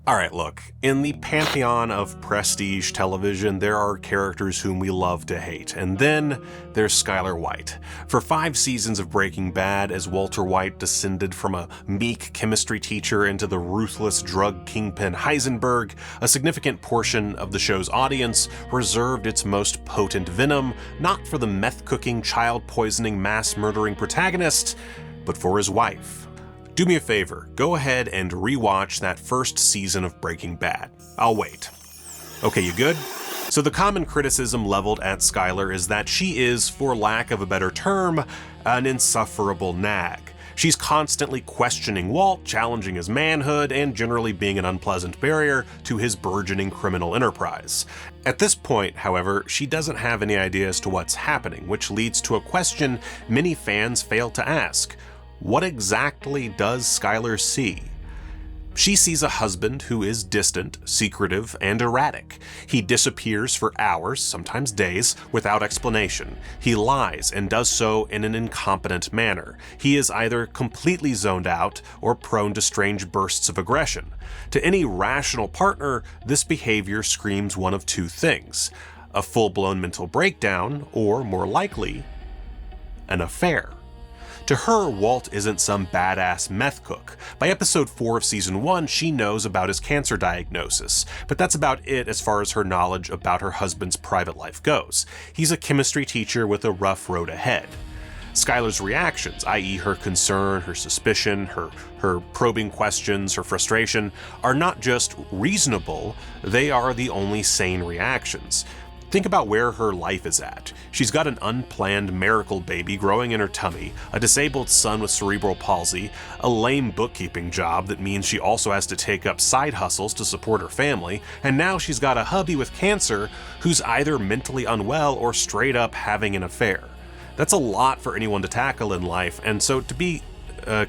Alright, look, in the pantheon of prestige television, there are characters whom we love to hate, and then there's Skyler White. For 5 seasons of Breaking Bad, as Walter White descended from a meek chemistry teacher into the ruthless drug kingpin Heisenberg, a significant portion of the show's audience reserved its most potent venom, not for the meth-cooking, child-poisoning, mass-murdering protagonist, but for his wife. Do me a favor, go ahead and rewatch that first season of Breaking Bad. I'll wait. Okay, you good? So the common criticism leveled at Skyler is that she is, for lack of a better term, an insufferable nag. She's constantly questioning Walt, challenging his manhood, and generally being an unpleasant barrier to his burgeoning criminal enterprise. At this point, however, she doesn't have any idea as to what's happening, which leads to a question many fans fail to ask. What exactly does Skyler see? She sees a husband who is distant, secretive, and erratic. He disappears for hours, sometimes days, without explanation. He lies and does so in an incompetent manner. He is either completely zoned out or prone to strange bursts of aggression. To any rational partner, this behavior screams one of 2 things: a full-blown mental breakdown, or more likely, an affair. To her, Walt isn't some badass meth cook. By episode 4 of season 1, she knows about his cancer diagnosis, but that's about it as far as her knowledge about her husband's private life goes. He's a chemistry teacher with a rough road ahead. Skyler's reactions, i.e. her concern, her suspicion, her probing questions, her frustration, are not just reasonable, they are the only sane reactions. Think about where her life is at. She's got an unplanned miracle baby growing in her tummy, a disabled son with cerebral palsy, a lame bookkeeping job that means she also has to take up side hustles to support her family, and now she's got a hubby with cancer who's either mentally unwell or straight up having an affair. That's a lot for anyone to tackle in life, and so to be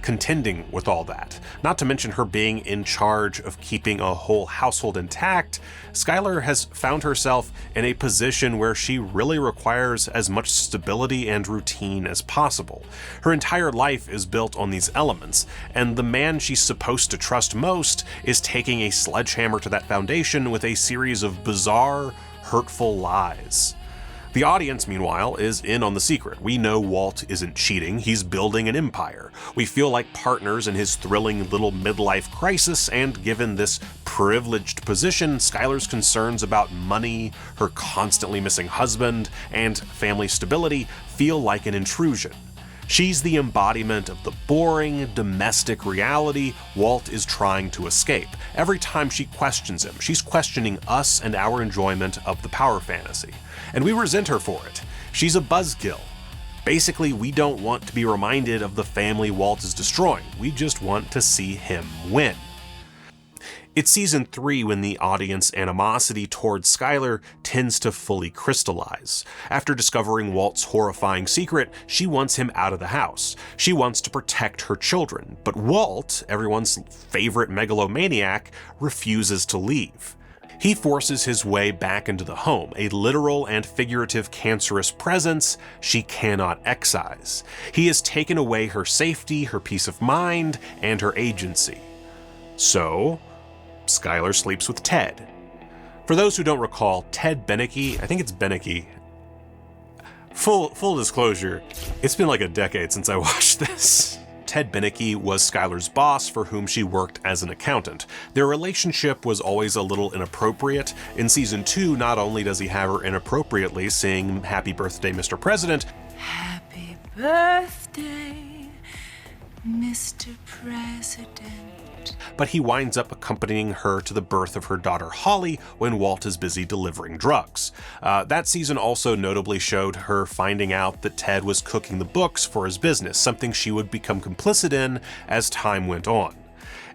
contending with all that, not to mention her being in charge of keeping a whole household intact, Skyler has found herself in a position where she really requires as much stability and routine as possible. Her entire life is built on these elements, and the man she's supposed to trust most is taking a sledgehammer to that foundation with a series of bizarre, hurtful lies. The audience, meanwhile, is in on the secret. We know Walt isn't cheating, he's building an empire. We feel like partners in his thrilling little midlife crisis, and given this privileged position, Skyler's concerns about money, her constantly missing husband, and family stability feel like an intrusion. She's the embodiment of the boring, domestic reality Walt is trying to escape. Every time she questions him, she's questioning us and our enjoyment of the power fantasy. And we resent her for it. She's a buzzkill. Basically, we don't want to be reminded of the family Walt is destroying. We just want to see him win. It's season 3 when the audience animosity towards Skyler tends to fully crystallize. After discovering Walt's horrifying secret, she wants him out of the house. She wants to protect her children. But Walt, everyone's favorite megalomaniac, refuses to leave. He forces his way back into the home, a literal and figurative cancerous presence she cannot excise. He has taken away her safety, her peace of mind, and her agency. So, Skyler sleeps with Ted. For those who don't recall, Ted Beneke, I think it's Beneke. Full disclosure, it's been like a decade since I watched this. Ted Beneke was Skyler's boss for whom she worked as an accountant. Their relationship was always a little inappropriate. In season 2, not only does he have her inappropriately sing Happy Birthday, Mr. President, Happy birthday, Mr. President, but he winds up accompanying her to the birth of her daughter Holly when Walt is busy delivering drugs. That season also notably showed her finding out that Ted was cooking the books for his business, something she would become complicit in as time went on.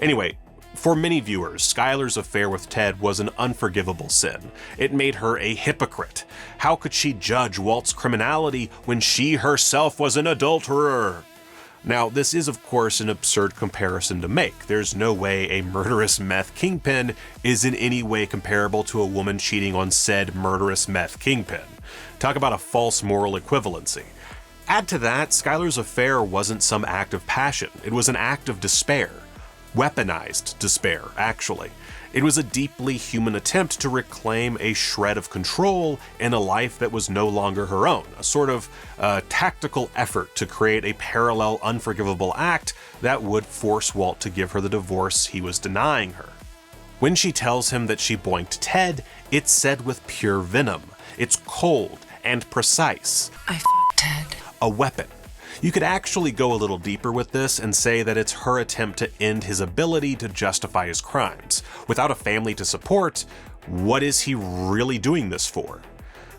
Anyway, for many viewers, Skyler's affair with Ted was an unforgivable sin. It made her a hypocrite. How could she judge Walt's criminality when she herself was an adulterer? Now, this is of course an absurd comparison to make. There's no way a murderous meth kingpin is in any way comparable to a woman cheating on said murderous meth kingpin. Talk about a false moral equivalency. Add to that, Skyler's affair wasn't some act of passion, it was an act of despair. Weaponized despair, actually. It was a deeply human attempt to reclaim a shred of control in a life that was no longer her own, a sort of tactical effort to create a parallel, unforgivable act that would force Walt to give her the divorce he was denying her. When she tells him that she boinked Ted, it's said with pure venom. It's cold and precise. I f***ed Ted. A weapon. You could actually go a little deeper with this and say that it's her attempt to end his ability to justify his crimes. Without a family to support, what is he really doing this for?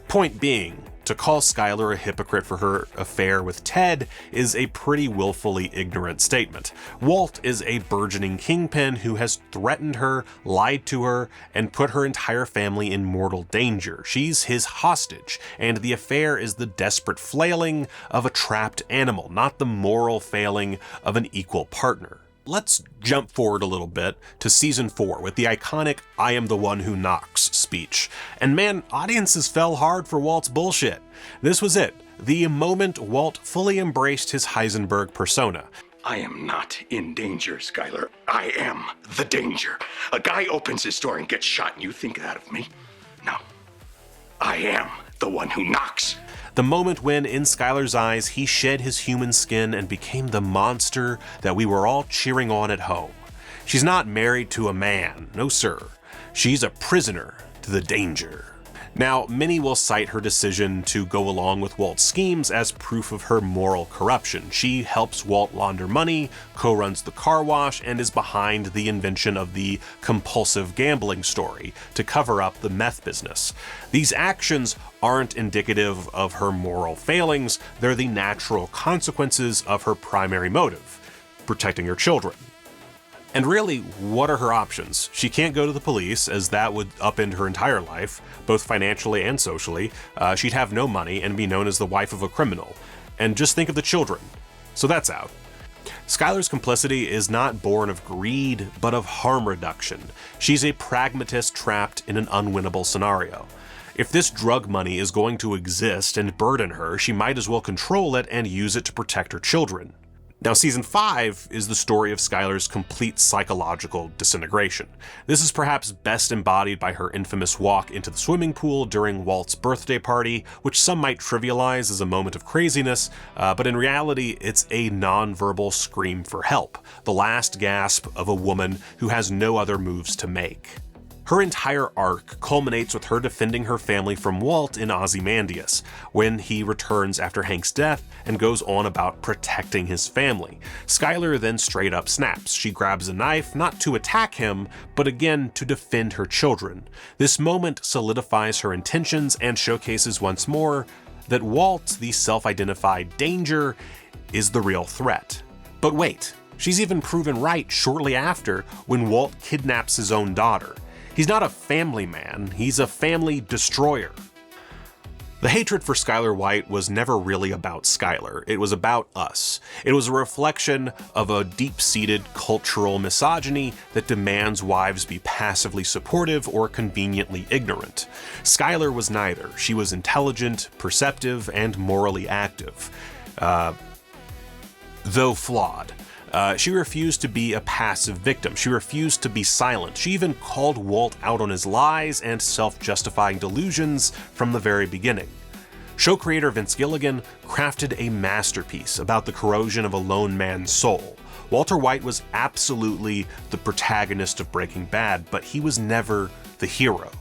Point being, to call Skyler a hypocrite for her affair with Ted is a pretty willfully ignorant statement. Walt is a burgeoning kingpin who has threatened her, lied to her, and put her entire family in mortal danger. She's his hostage, and the affair is the desperate flailing of a trapped animal, not the moral failing of an equal partner. Let's jump forward a little bit to season 4 with the iconic "I am the one who knocks" speech. And man, audiences fell hard for Walt's bullshit. This was it, the moment Walt fully embraced his Heisenberg persona. I am not in danger, Skyler. I am the danger. A guy opens his door and gets shot and you think that of me? No. I am the one who knocks. The moment when, in Skyler's eyes, he shed his human skin and became the monster that we were all cheering on at home. She's not married to a man, no sir. She's a prisoner to the danger. Now, many will cite her decision to go along with Walt's schemes as proof of her moral corruption. She helps Walt launder money, co-runs the car wash, and is behind the invention of the compulsive gambling story to cover up the meth business. These actions aren't indicative of her moral failings, they're the natural consequences of her primary motive, protecting her children. And really, what are her options? She can't go to the police, as that would upend her entire life, both financially and socially. She'd have no money and be known as the wife of a criminal. And just think of the children. So that's out. Skyler's complicity is not born of greed, but of harm reduction. She's a pragmatist trapped in an unwinnable scenario. If this drug money is going to exist and burden her, she might as well control it and use it to protect her children. Now, season 5 is the story of Skyler's complete psychological disintegration. This is perhaps best embodied by her infamous walk into the swimming pool during Walt's birthday party, which some might trivialize as a moment of craziness, but in reality, it's a non-verbal scream for help, the last gasp of a woman who has no other moves to make. Her entire arc culminates with her defending her family from Walt in Ozymandias, when he returns after Hank's death and goes on about protecting his family. Skyler then straight up snaps. She grabs a knife, not to attack him, but again to defend her children. This moment solidifies her intentions and showcases once more that Walt, the self-identified danger, is the real threat. But wait, she's even proven right shortly after when Walt kidnaps his own daughter. He's not a family man, he's a family destroyer. The hatred for Skyler White was never really about Skyler, it was about us. It was a reflection of a deep-seated cultural misogyny that demands wives be passively supportive or conveniently ignorant. Skyler was neither. She was intelligent, perceptive, and morally active. Though flawed. She refused to be a passive victim. She refused to be silent. She even called Walt out on his lies and self-justifying delusions from the very beginning. Show creator Vince Gilligan crafted a masterpiece about the corrosion of a lone man's soul. Walter White was absolutely the protagonist of Breaking Bad, but he was never the hero.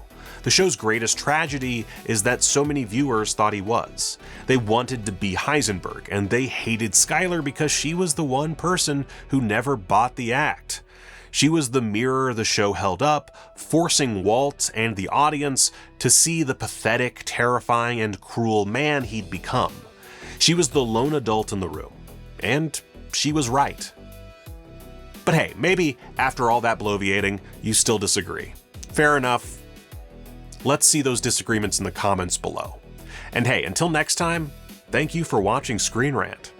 The show's greatest tragedy is that so many viewers thought he was. They wanted to be Heisenberg, and they hated Skyler because she was the one person who never bought the act. She was the mirror the show held up, forcing Walt and the audience to see the pathetic, terrifying, and cruel man he'd become. She was the lone adult in the room, and she was right. But hey, maybe after all that bloviating, you still disagree. Fair enough. Let's see those disagreements in the comments below. And hey, until next time, thank you for watching ScreenRant.